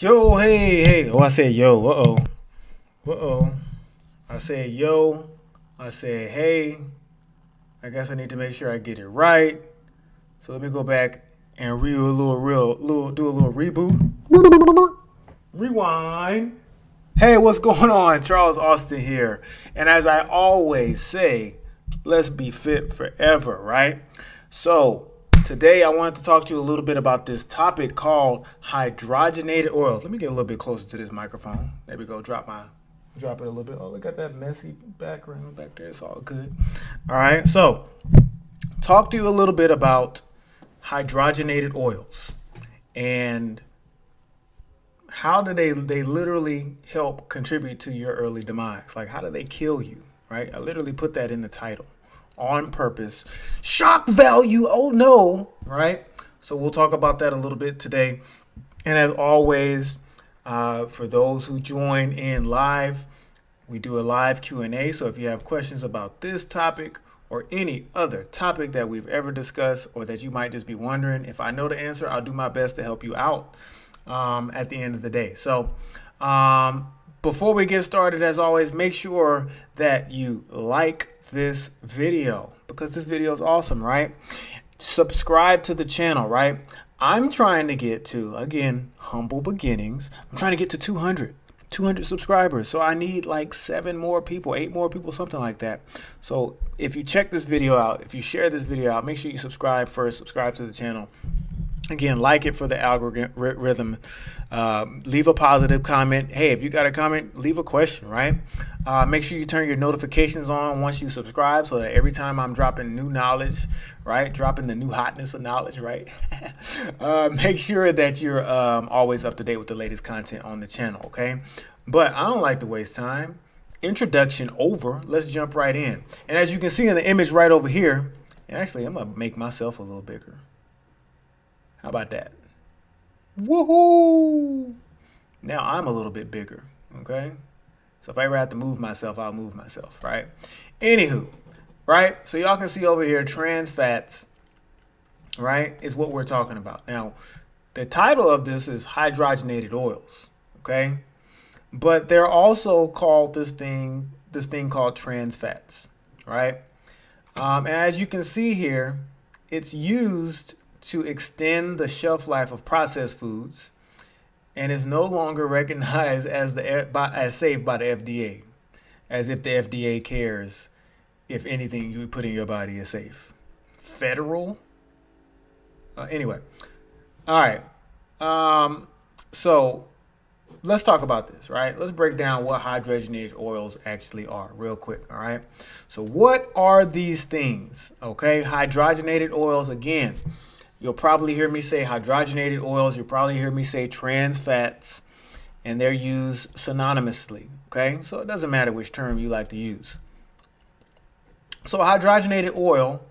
Yo, hey, hey. Oh, I said yo. Uh-oh. Uh-oh. I said yo. I said hey. I guess I need to make sure I get it right. So let me go back and do a little reboot. Rewind. Hey, what's going on? Charles Austin here. And as I always say, let's be fit forever, right? So, today I wanted to talk to you a little bit about this topic called hydrogenated oils. Let me get a little bit closer to this microphone. There we go. Drop it a little bit. Oh, look at that messy background back there. It's all good. All right. So, talk to you a little bit about hydrogenated oils and how do they literally help contribute to your early demise? Like, how do they kill you, right? I literally put that in the title on purpose. Shock value, oh no, right? So we'll talk about that a little bit today. And as always, for those who join in live, we do a live Q&A. So if you have questions about this topic or any other topic that we've ever discussed or that you might just be wondering, if I know the answer, I'll do my best to help you out at the end of the day. So before we get started, as always, make sure that you like this video because this video is awesome, right? Subscribe to the channel, right? I'm trying to get to, again, humble beginnings. I'm trying to get to 200 subscribers. So I need like 7 more people, 8 more people, something like that. So if you check this video out, if you share this video out, make sure you subscribe first, subscribe to the channel. Again, like it for the algorithm. Leave a positive comment. Hey, if you got a comment, leave a question, right? Make sure you turn your notifications on once you subscribe so that every time I'm dropping new knowledge, right? Dropping the new hotness of knowledge, right? Make sure that you're always up to date with the latest content on the channel, okay? But I don't like to waste time. Introduction over. Let's jump right in. And as you can see in the image right over here, and actually, I'm going to make myself a little bigger. How about that? Woohoo! Now I'm a little bit bigger, okay? So if I ever have to move myself, I'll move myself, right? Anywho, right? So y'all can see over here, trans fats, right, is what we're talking about. Now, the title of this is hydrogenated oils, okay? But they're also called this thing called trans fats, right? And as you can see here, it's used to extend the shelf life of processed foods and is no longer recognized as safe by the FDA, as if the FDA cares if anything you put in your body is safe. Federal? Anyway. All right. So let's talk about this, right? Let's break down what hydrogenated oils actually are real quick, all right? So what are these things, okay? Hydrogenated oils, again, you'll probably hear me say hydrogenated oils. You'll probably hear me say trans fats, and they're used synonymously, okay? So it doesn't matter which term you like to use. So hydrogenated oil,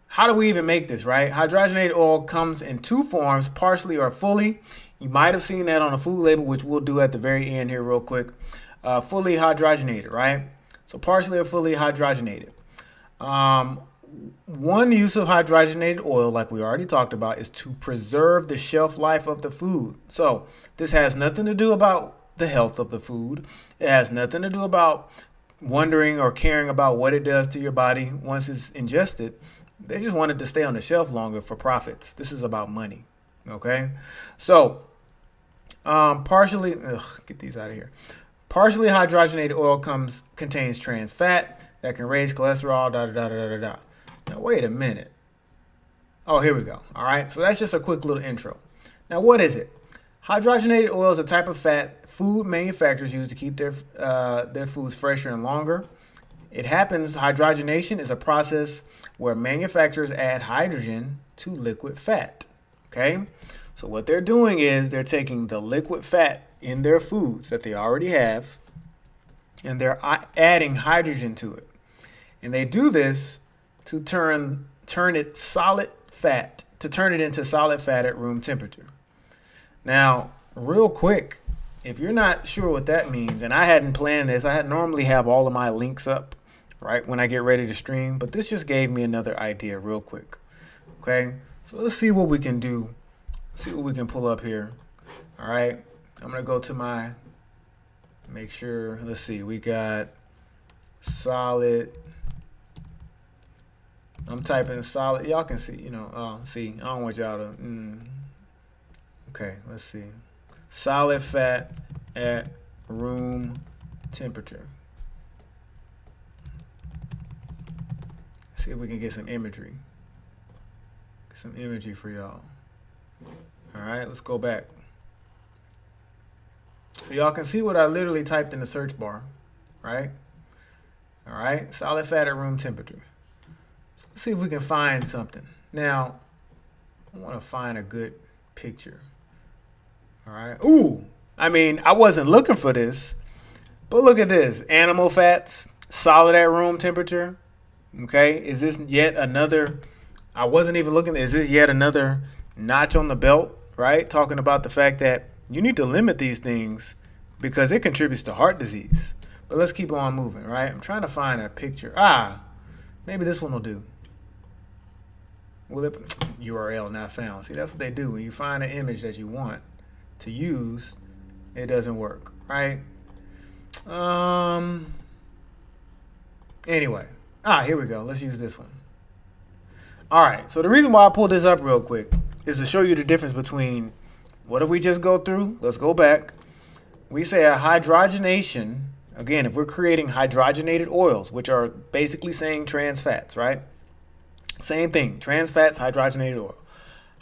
how do we even make this, right? Hydrogenated oil comes in 2 forms, partially or fully. You might have seen that on a food label, which we'll do at the very end here real quick. Fully hydrogenated, right? So partially or fully hydrogenated. One use of hydrogenated oil, like we already talked about, is to preserve the shelf life of the food. So this has nothing to do about the health of the food. It has nothing to do about wondering or caring about what it does to your body once it's ingested. They just wanted to stay on the shelf longer for profits. This is about money, okay? So get these out of here. Partially hydrogenated oil contains trans fat that can raise cholesterol, da-da-da-da-da-da. Now, wait a minute. Oh, here we go. All right. So that's just a quick little intro. Now, what is it? Hydrogenated oil is a type of fat food manufacturers use to keep their foods fresher and longer. Hydrogenation is a process where manufacturers add hydrogen to liquid fat. Okay. So what they're doing is they're taking the liquid fat in their foods that they already have, and they're adding hydrogen to it. And they do this to turn it into solid fat at room temperature. Now, real quick, if you're not sure what that means, and I hadn't planned this, I normally have all of my links up, right, when I get ready to stream, but this just gave me another idea real quick. Okay, so let's see what we can do. See what we can pull up here. All right, I'm going to go to my, make sure, let's see, we got solid. I'm typing solid. Y'all can see, see, I don't want y'all to, okay, let's see. Solid fat at room temperature. See if we can get some imagery. Some imagery for y'all. All right, let's go back. So y'all can see what I literally typed in the search bar, right? All right, solid fat at room temperature. So let's see if we can find something. Now, I want to find a good picture. All right. Ooh, I mean, I wasn't looking for this, but look at this. Animal fats, solid at room temperature. Okay, is this yet another, I wasn't even looking, is this yet another notch on the belt, right? Talking about the fact that you need to limit these things because it contributes to heart disease. But let's keep on moving, right? I'm trying to find a picture. Maybe this one will do. Will it, URL not found. See, that's what they do. When you find an image that you want to use, it doesn't work, right? Anyway. Here we go. Let's use this one. All right. So the reason why I pulled this up real quick is to show you the difference between what did we just go through? Let's go back. We say a hydrogenation. Again, if we're creating hydrogenated oils, which are basically saying trans fats, right? Same thing. Trans fats, hydrogenated oil.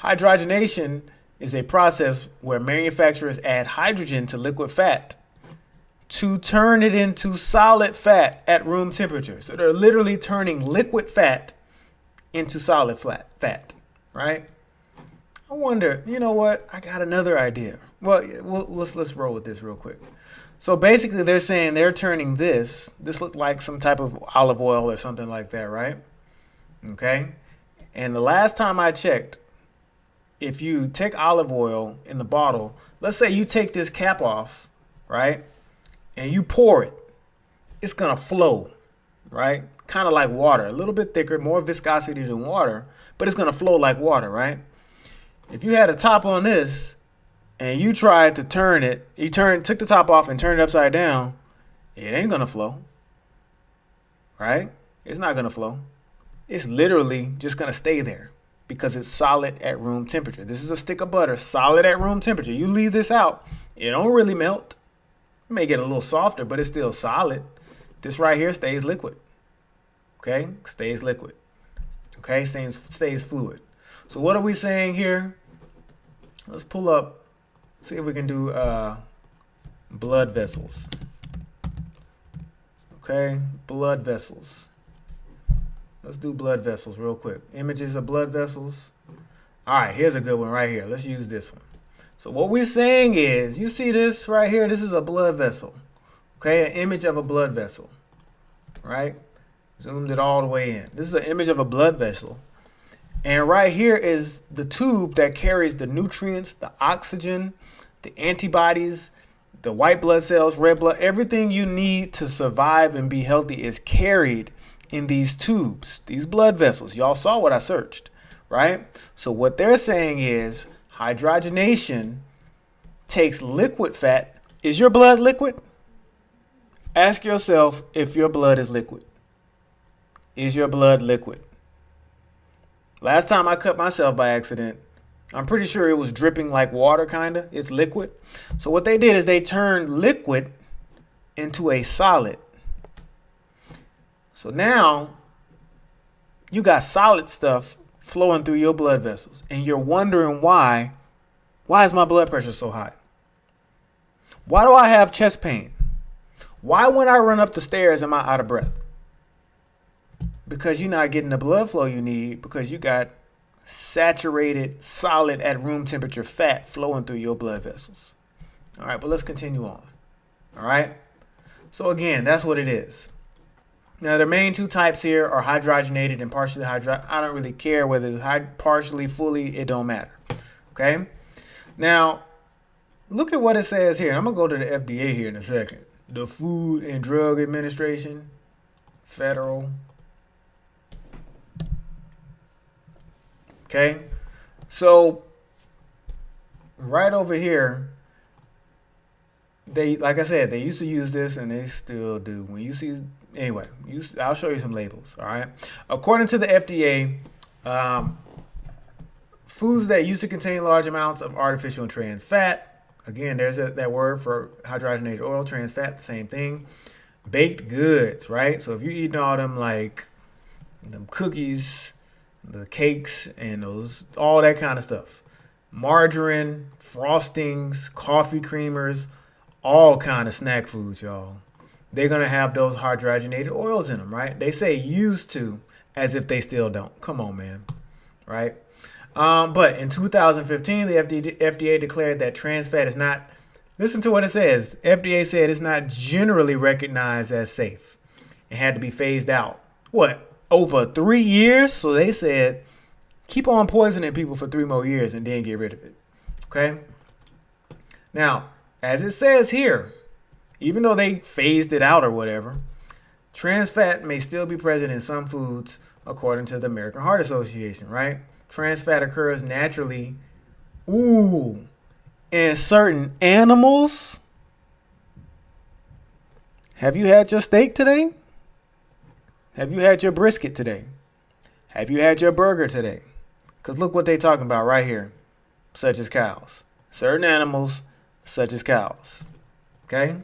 Hydrogenation is a process where manufacturers add hydrogen to liquid fat to turn it into solid fat at room temperature. So they're literally turning liquid fat into solid fat, right? I wonder, you know what? I got another idea. Well, let's roll with this real quick. So basically they're saying they're turning this looked like some type of olive oil or something like that, right? Okay. And the last time I checked, if you take olive oil in the bottle, let's say you take this cap off, right? And you pour it, it's going to flow, right? Kind of like water, a little bit thicker, more viscosity than water, but it's going to flow like water, right? If you had a top on this and you tried to turn it, took the top off and turned it upside down, it ain't going to flow, right? It's not going to flow. It's literally just going to stay there because it's solid at room temperature. This is a stick of butter, solid at room temperature. You leave this out, it don't really melt. It may get a little softer, but it's still solid. This right here stays liquid. Okay, stays liquid. Okay, stays fluid. So what are we saying here? Let's pull up, see if we can do blood vessels. Okay, blood vessels. Let's do blood vessels real quick. Images of blood vessels. All right, here's a good one right here. Let's use this one. So what we're saying is, you see this right here? This is a blood vessel. Okay, an image of a blood vessel. Right? Zoomed it all the way in. This is an image of a blood vessel. And right here is the tube that carries the nutrients, the oxygen, the antibodies, the white blood cells, red blood, everything you need to survive and be healthy is carried in these tubes, these blood vessels. Y'all saw what I searched, right? So what they're saying is hydrogenation takes liquid fat. Is your blood liquid? Ask yourself if your blood is liquid. Is your blood liquid? Last time I cut myself by accident, I'm pretty sure it was dripping like water, kind of. It's liquid. So what they did is they turned liquid into a solid. So now you got solid stuff flowing through your blood vessels, and you're wondering why is my blood pressure so high? Why do I have chest pain? Why when I run up the stairs am I out of breath? Because you're not getting the blood flow you need because you got saturated, solid at room temperature fat flowing through your blood vessels. All right, but let's continue on. All right. So again, that's what it is. Now, the main two types here are hydrogenated and partially hydrogenated. I don't really care whether it's partially, fully, it don't matter. Okay. Now, look at what it says here. I'm going to go to the FDA here in a second. The Food and Drug Administration, federal. Okay. So, right over here, they, like I said, they used to use this and they still do. When you see, anyway, I'll show you some labels. All right. According to the FDA, foods that used to contain large amounts of artificial and trans fat. Again, there's that word for hydrogenated oil, trans fat, the same thing. Baked goods, right? So if you're eating all them like them cookies, the cakes, and those all that kind of stuff, margarine, frostings, coffee creamers, all kind of snack foods, y'all. They're gonna have those hydrogenated oils in them, right? They say used to, as if they still don't. Come on, man, right? But in 2015, the FDA declared that trans fat is not. Listen to what it says. FDA said it's not generally recognized as safe. It had to be phased out. What? Over 3 years? So they said keep on poisoning people for 3 more years and then get rid of it. Okay? Now, as it says here, even though they phased it out or whatever, trans fat may still be present in some foods according to the American Heart Association, right? Trans fat occurs naturally, in certain animals. Have you had your steak today? Have you had your brisket today? Have you had your burger today? Because look what they're talking about right here, such as cows. Certain animals, such as cows. Okay?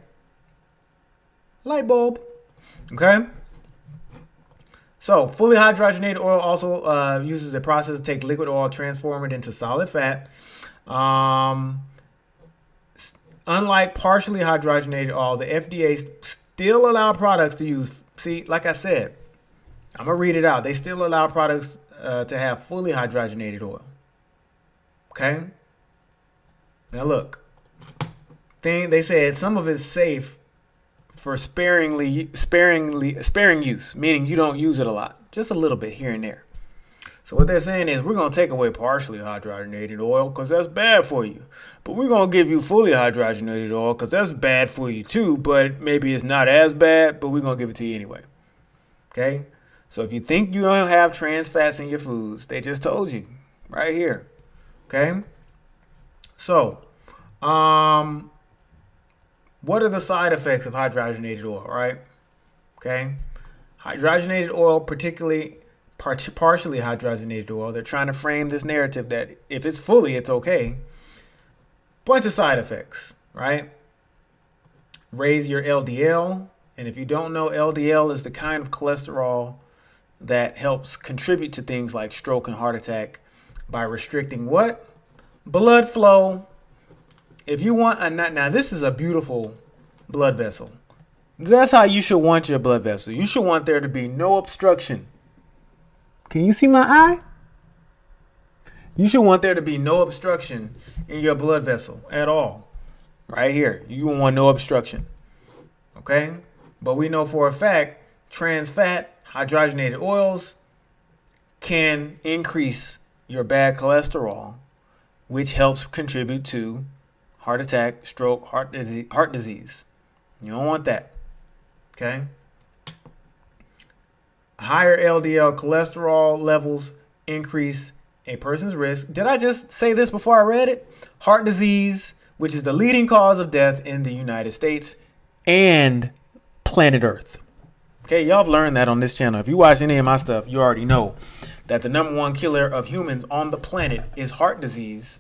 Light bulb. Okay? So, fully hydrogenated oil also uses a process to take liquid oil, transform it into solid fat. Unlike partially hydrogenated oil, the FDA still allow products to use. See, like I said, I'm gonna read it out. They still allow products to have fully hydrogenated oil. Okay. Now look, they said some of it's safe for sparing use, meaning you don't use it a lot, just a little bit here and there. So what they're saying is we're going to take away partially hydrogenated oil because that's bad for you. But we're going to give you fully hydrogenated oil because that's bad for you too, but maybe it's not as bad, but we're going to give it to you anyway. Okay? So if you think you don't have trans fats in your foods, they just told you right here. Okay? So, what are the side effects of hydrogenated oil, right? Okay? Hydrogenated oil, particularly partially hydrogenated oil, they're trying to frame this narrative that if it's fully, it's okay. Bunch of side effects, right? Raise your LDL. And if you don't know, LDL is the kind of cholesterol that helps contribute to things like stroke and heart attack by restricting what? Blood flow. If you want a now this is a beautiful blood vessel. That's how you should want your blood vessel. You should want there to be no obstruction. Can you see my eye? You should want there to be no obstruction in your blood vessel at all. Right here. You want no obstruction. Okay? But we know for a fact trans fat, hydrogenated oils can increase your bad cholesterol, which helps contribute to heart attack, stroke, heart disease. You don't want that. Okay? Higher LDL cholesterol levels increase a person's risk. Did I just say this before I read it? Heart disease, which is the leading cause of death in the United States and planet Earth. Okay, y'all have learned that on this channel. If you watch any of my stuff, you already know that the number one killer of humans on the planet is heart disease.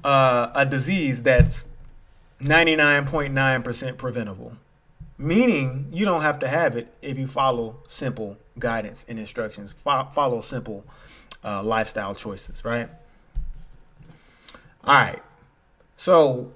A disease that's 99.9% preventable, meaning you don't have to have it if you follow simple guidance and instructions, follow simple lifestyle choices, right? All right. So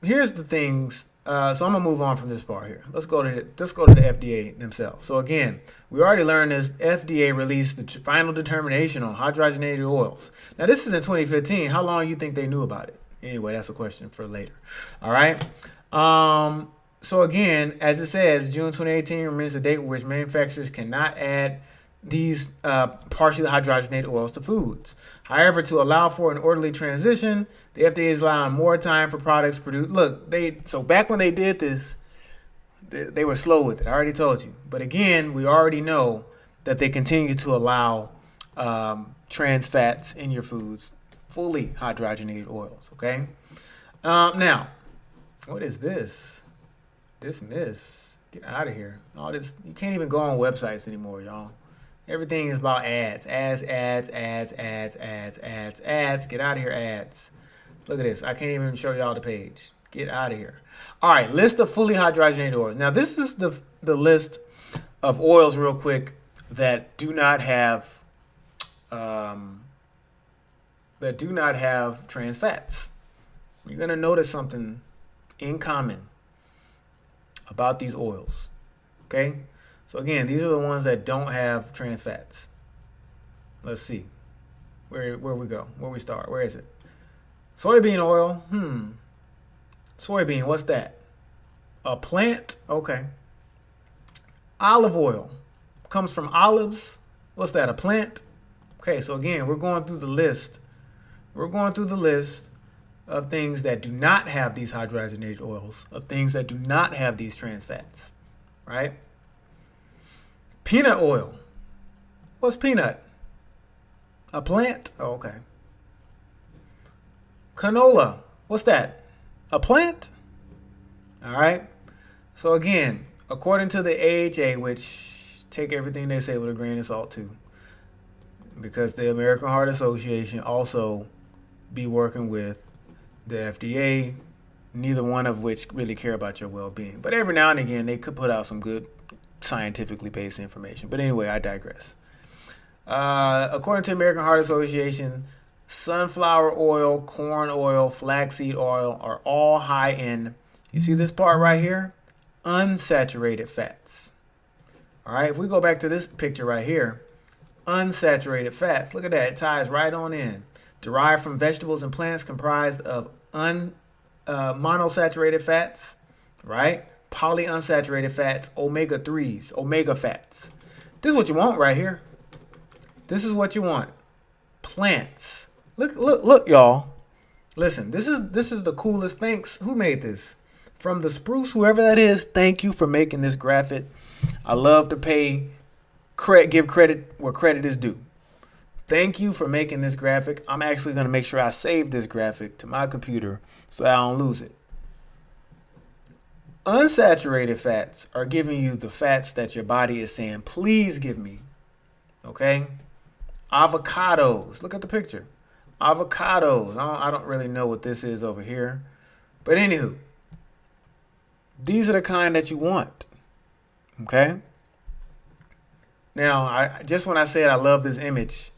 here's the things. So I'm gonna move on from this part here. Let's go to the FDA themselves. So again, we already learned this. FDA released the final determination on hydrogenated oils. Now this is in 2015. How long you think they knew about it? Anyway, that's a question for later. All right. So again, as it says, June 2018 remains the date which manufacturers cannot add these partially hydrogenated oils to foods. However, to allow for an orderly transition, the FDA is allowing more time for products produced. Look, so back when they did this, they were slow with it. I already told you. But again, we already know that they continue to allow trans fats in your foods, fully hydrogenated oils. Okay. Now, What is this? Dismiss. Get out of here. All this, you can't even go on websites anymore, y'all. Everything is about ads. Ads. Get out of here, ads. Look at this. I can't even show y'all the page. Get out of here. All right, list of fully hydrogenated oils. Now, this is the list of oils, real quick, that do not have trans fats. You're gonna notice something in common about these oils. Okay, so again, these are the ones that don't have trans fats. Let's see where we go, where we start. Where is it? Soybean oil. Soybean, what's that? A plant? Okay. Olive oil comes from olives. What's that? A plant? Okay, so again, we're going through the list. We're going through the list of things that do not have these hydrogenated oils, of things that do not have these trans fats, right? Peanut oil. What's peanut? A plant? Oh, okay. Canola. What's that? A plant? All right. So again, according to the AHA, which take everything they say with a grain of salt too, because the American Heart Association also be working with the FDA, neither one of which really care about your well-being. But every now and again, they could put out some good scientifically based information. But anyway, I digress. According to the American Heart Association, sunflower oil, corn oil, flaxseed oil are all high in, you see this part right here? Unsaturated fats. All right, if we go back to this picture right here, unsaturated fats, look at that, it ties right on in. Derived from vegetables and plants comprised of monosaturated fats, right? Polyunsaturated fats, omega-3s, omega fats. This is what you want right here. This is what you want. Plants. Look, y'all. Listen, this is the coolest. Thanks. Who made this? From the Spruce, whoever that is, thank you for making this graphic. I love to give credit where credit is due. Thank you for making this graphic. I'm actually going to make sure I save this graphic to my computer so I don't lose it. Unsaturated fats are giving you the fats that your body is saying, please give me. Okay? Avocados. Look at the picture. Avocados. I don't really know what this is over here. But anywho, these are the kind that you want. Okay? Now, when I said I love this image,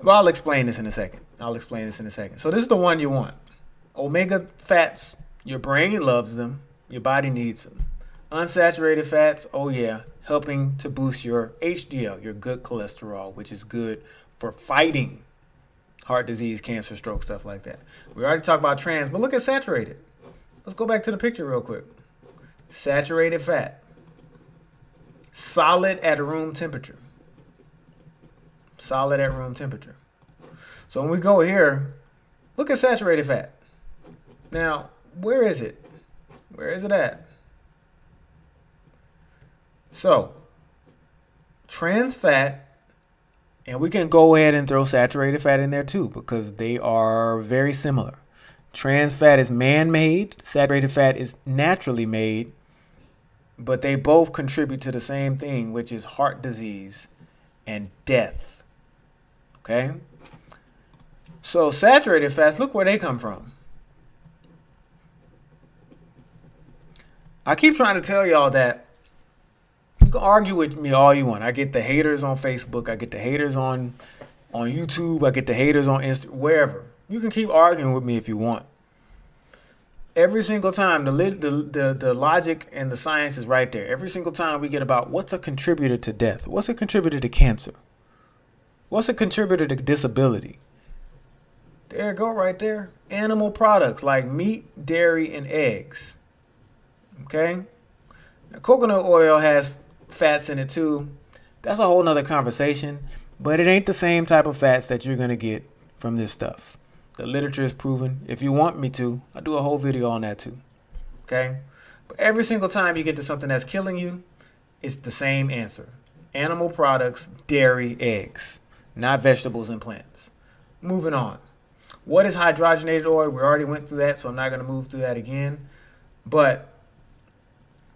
well, I'll explain this in a second. So this is the one you want. Omega fats, your brain loves them. Your body needs them. Unsaturated fats, oh yeah, helping to boost your HDL, your good cholesterol, which is good for fighting heart disease, cancer, stroke, stuff like that. We already talked about trans, but look at saturated. Let's go back to the picture real quick. Saturated fat. Solid at room temperature. Solid at room temperature. So when we go here, look at saturated fat. Now, where is it? Where is it at? So, trans fat, and we can go ahead and throw saturated fat in there too because they are very similar. Trans fat is man-made, saturated fat is naturally made, but they both contribute to the same thing, which is heart disease and death. Okay? So saturated fats, look where they come from. I keep trying to tell y'all that you can argue with me all you want. I get the haters on Facebook. I get the haters on YouTube. I get the haters on Instagram, wherever. You can keep arguing with me if you want. Every single time, the logic and the science is right there. Every single time we get about what's a contributor to death? What's a contributor to cancer? What's a contributor to disability? There you go right there. Animal products like meat, dairy, and eggs. Okay? Now, coconut oil has fats in it too. That's a whole nother conversation. But it ain't the same type of fats that you're going to get from this stuff. The literature is proven. If you want me to, I'll do a whole video on that too. Okay? But every single time you get to something that's killing you, it's the same answer. Animal products, dairy, eggs. Not vegetables and plants. Moving on. What is hydrogenated oil? We already went through that, so I'm not going to move through that again. But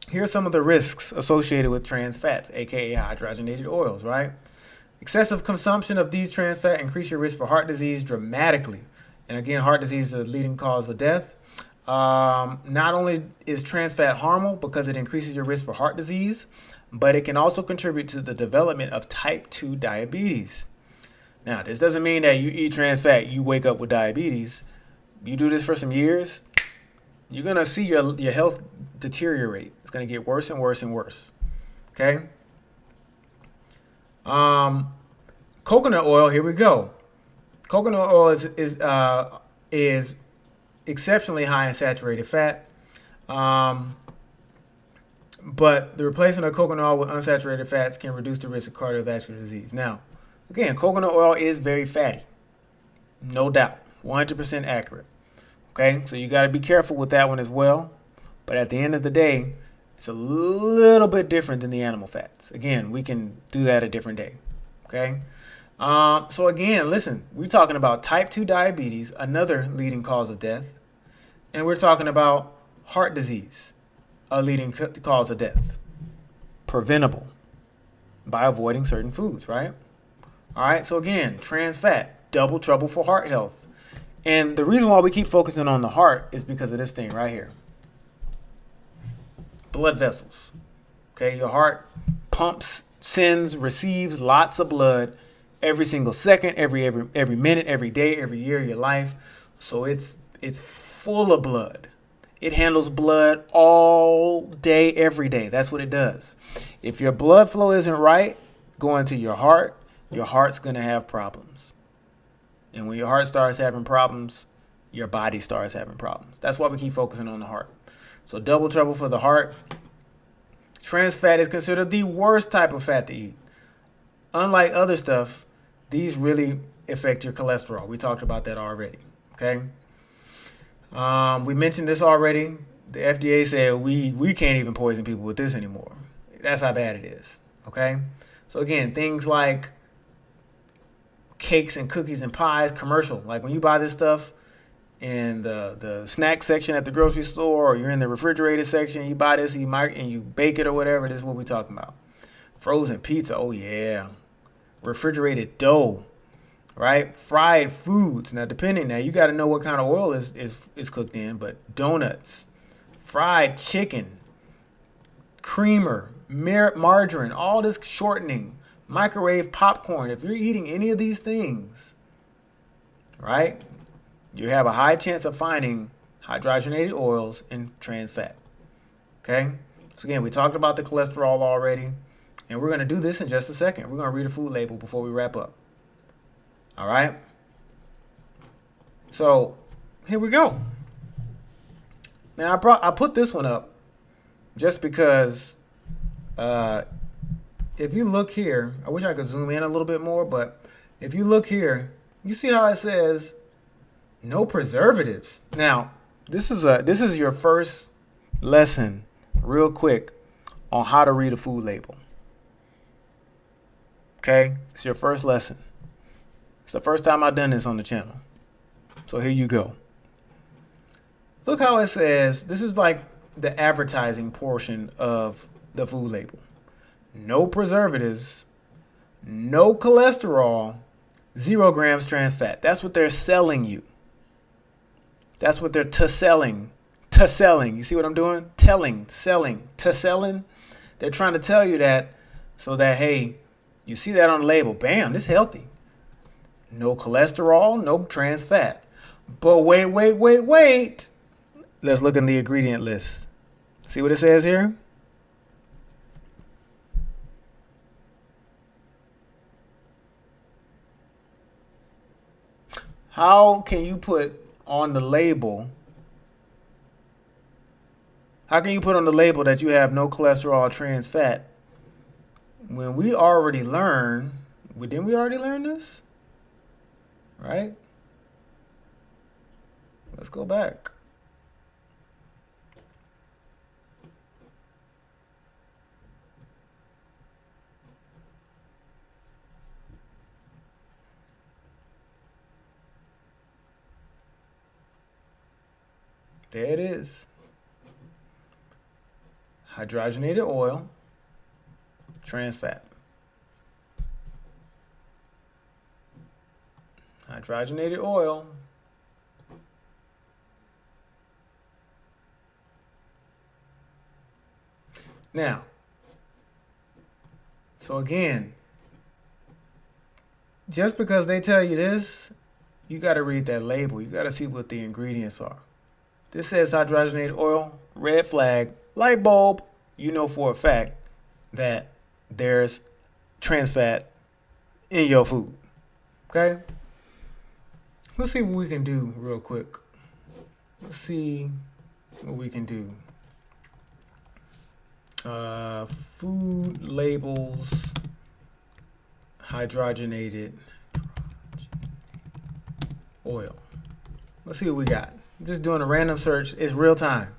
here's some of the risks associated with trans fats, aka hydrogenated oils, right? Excessive consumption of these trans fats increase your risk for heart disease dramatically. And again, heart disease is the leading cause of death. Not only is trans fat harmful because it increases your risk for heart disease, but it can also contribute to the development of type 2 diabetes. Now, this doesn't mean that you eat trans fat, you wake up with diabetes. You do this for some years, you're going to see your health deteriorate. It's going to get worse and worse and worse. Okay? Coconut oil, here we go. Coconut oil is exceptionally high in saturated fat. But the replacement of coconut oil with unsaturated fats can reduce the risk of cardiovascular disease. Now, again, coconut oil is very fatty. No doubt. 100% accurate. Okay, so you got to be careful with that one as well. But at the end of the day, it's a little bit different than the animal fats. Again, we can do that a different day. Okay, so again, listen, we're talking about type 2 diabetes, another leading cause of death. And we're talking about heart disease, a leading cause of death. Preventable by avoiding certain foods, right? All right, so again, trans fat, double trouble for heart health. And the reason why we keep focusing on the heart is because of this thing right here. Blood vessels. Okay, your heart pumps, sends, receives lots of blood every single second, every minute, every day, every year of your life. So it's full of blood. It handles blood all day, every day. That's what it does. If your blood flow isn't right going to your heart's going to have problems. And when your heart starts having problems, your body starts having problems. That's why we keep focusing on the heart. So double trouble for the heart. Trans fat is considered the worst type of fat to eat. Unlike other stuff, these really affect your cholesterol. We talked about that already. Okay. We mentioned this already. The FDA said we can't even poison people with this anymore. That's how bad it is. Okay. So again, things like cakes and cookies and pies, commercial. Like when you buy this stuff in the snack section at the grocery store, or you're in the refrigerated section, you buy this and you bake it or whatever. This is what we're talking about. Frozen pizza. Oh yeah. Refrigerated dough. Right? Fried foods. Now you got to know what kind of oil is cooked in, but donuts, fried chicken, creamer, margarine, all this shortening, microwave popcorn. If you're eating any of these things, right, you have a high chance of finding hydrogenated oils and trans fat. Okay? So again, we talked about the cholesterol already, and we're going to do this in just a second. We're going to read a food label before we wrap up. All right? So here we go. Now, I put this one up just because if you look here, I wish I could zoom in a little bit more, but if you look here, you see how it says no preservatives. Now, this is your first lesson, real quick, on how to read a food label. Okay? It's your first lesson. It's the first time I've done this on the channel. So here you go. Look how it says, this is like the advertising portion of the food label. No preservatives, no cholesterol, 0 grams trans fat. That's what they're selling you. That's what they're selling. You see what I'm doing? Selling. They're trying to tell you that so that, hey, you see that on the label. Bam, this is healthy. No cholesterol, no trans fat. But wait. Let's look in the ingredient list. See what it says here? How can you put on the label that you have no cholesterol or trans fat when we already learned, didn't we already learn this? Right? Let's go back. There it is. Hydrogenated oil, trans fat. Hydrogenated oil. Now, so again, just because they tell you this, you got to read that label. You got to see what the ingredients are. This says hydrogenated oil, red flag, light bulb. You know for a fact that there's trans fat in your food. Okay? Let's see what we can do real quick. Let's see what we can do. Food labels, hydrogenated oil. Let's see what we got. I'm just doing a random search. It's real time.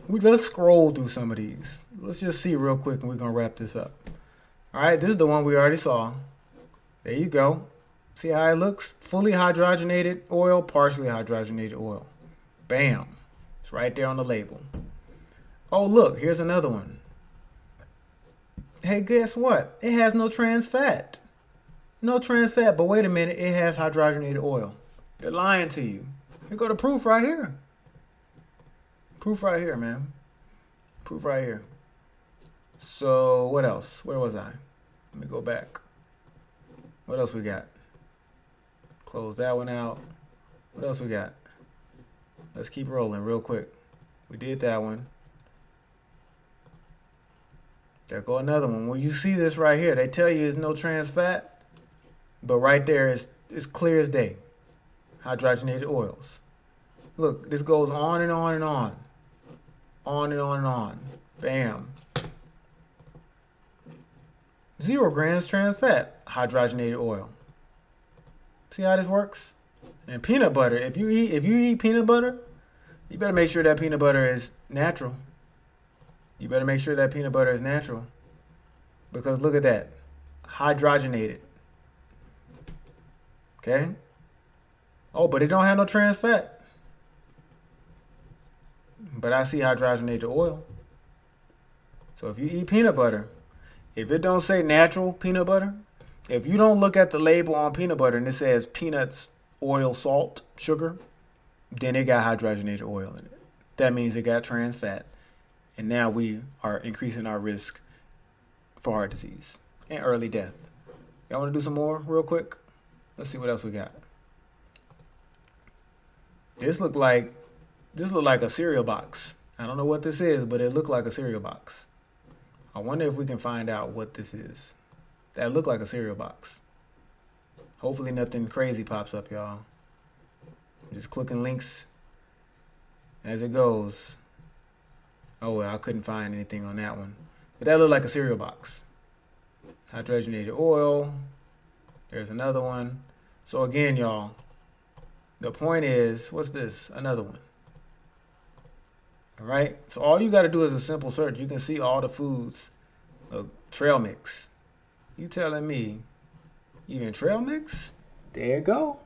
Let's scroll through some of these. Let's just see real quick and we're going to wrap this up. All right, this is the one we already saw. There you go. See how it looks? Fully hydrogenated oil, partially hydrogenated oil. Bam. It's right there on the label. Oh, look, here's another one. Hey, guess what? It has no trans fat. No trans fat, but wait a minute, it has hydrogenated oil. They're lying to you. Here go the proof right here. Proof right here, man. Proof right here. So, what else? Where was I? Let me go back. What else we got? Close that one out. What else we got? Let's keep rolling real quick. We did that one. There go another one. When you see this right here, they tell you there's no trans fat, but right there it's clear as day. Hydrogenated oils. Look, this goes on and on and on. On and on and on. Bam. 0 grams trans fat, hydrogenated oil. See how this works? And peanut butter. If you eat peanut butter, you better make sure that peanut butter is natural. You better make sure that peanut butter is natural. Because look at that. Hydrogenated. Okay? Oh, but it don't have no trans fat. But I see hydrogenated oil. So if you eat peanut butter, if it don't say natural peanut butter, if you don't look at the label on peanut butter and it says peanuts, oil, salt, sugar, then it got hydrogenated oil in it. That means it got trans fat. And now we are increasing our risk for heart disease and early death. Y'all want to do some more real quick? Let's see what else we got. This look like a cereal box. I don't know what this is, but it looked like a cereal box. I wonder if we can find out what this is. That looked like a cereal box. Hopefully nothing crazy pops up, y'all. I'm just clicking links as it goes. Oh, well, I couldn't find anything on that one. But that looked like a cereal box. Hydrogenated oil. There's another one. So again, y'all, the point is, what's this? Another one. All right? So all you got to do is a simple search. You can see all the foods. Trail mix. You telling me even trail mix? There you go.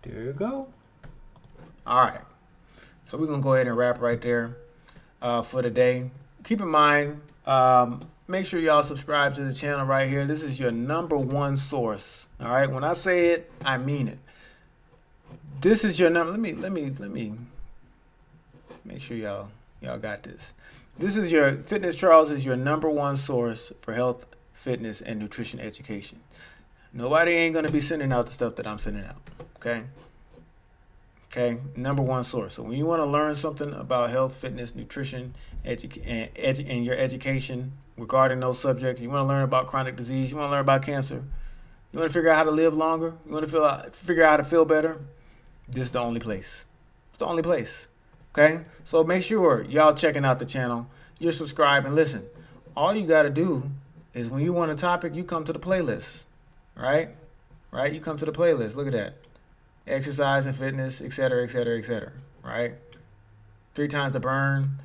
There you go. All right. So we're going to go ahead and wrap right there for today. Keep in mind, make sure y'all subscribe to the channel right here. This is your #1 source. All right. When I say it, I mean it. This is your number. Let me make sure y'all got this. This is your Fitness Charles is your #1 source for health, fitness, and nutrition education. Nobody ain't going to be sending out the stuff that I'm sending out. Okay. Okay, #1 source. So when you want to learn something about health, fitness, nutrition, and your education regarding those subjects, you want to learn about chronic disease, you want to learn about cancer, you want to figure out how to live longer, you want to figure out how to feel better, this is the only place. It's the only place. Okay? So make sure y'all checking out the channel, you're subscribing. Listen, all you got to do is when you want a topic, you come to the playlist. Right? Right? You come to the playlist. Look at that. Exercise and fitness, etc., etc., etc. Right? 3 times the burn.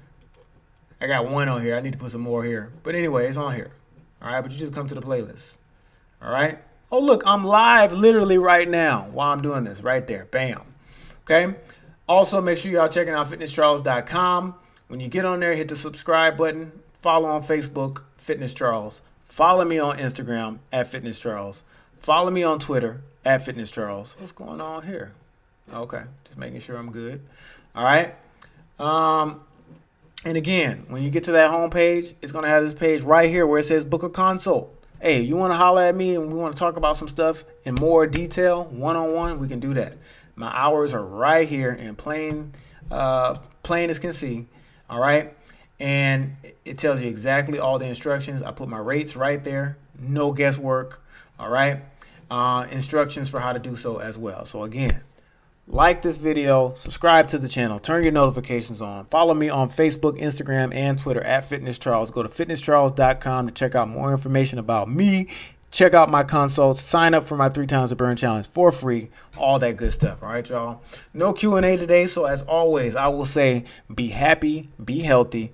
I got 1 on here. I need to put some more here. But anyway, it's on here. All right? But you just come to the playlist. All right? Oh, look, I'm live literally right now while I'm doing this. Right there. Bam. Okay? Also, make sure y'all checking out fitnesscharles.com. When you get on there, hit the subscribe button. Follow on Facebook, Fitness Charles. Follow me on Instagram at Fitness Charles. Follow me on Twitter at Fitness Charles. What's going on here? Okay, just making sure I'm good. All right. And again, when you get to that home page, it's going to have this page right here where it says book a consult. Hey, you want to holler at me and we want to talk about some stuff in more detail, one-on-one, we can do that. My hours are right here in plain as can see. All right. And it tells you exactly all the instructions. I put my rates right there. No guesswork. All right. Instructions for how to do so as well. So again, like this video, subscribe to the channel, turn your notifications on. Follow me on Facebook, Instagram, and Twitter at Fitness Charles. Go to fitnesscharles.com to check out more information about me. Check out my consults. Sign up for my 3 times the burn challenge for free. All that good stuff. All right, y'all. No Q&A today. So as always, I will say be happy, be healthy,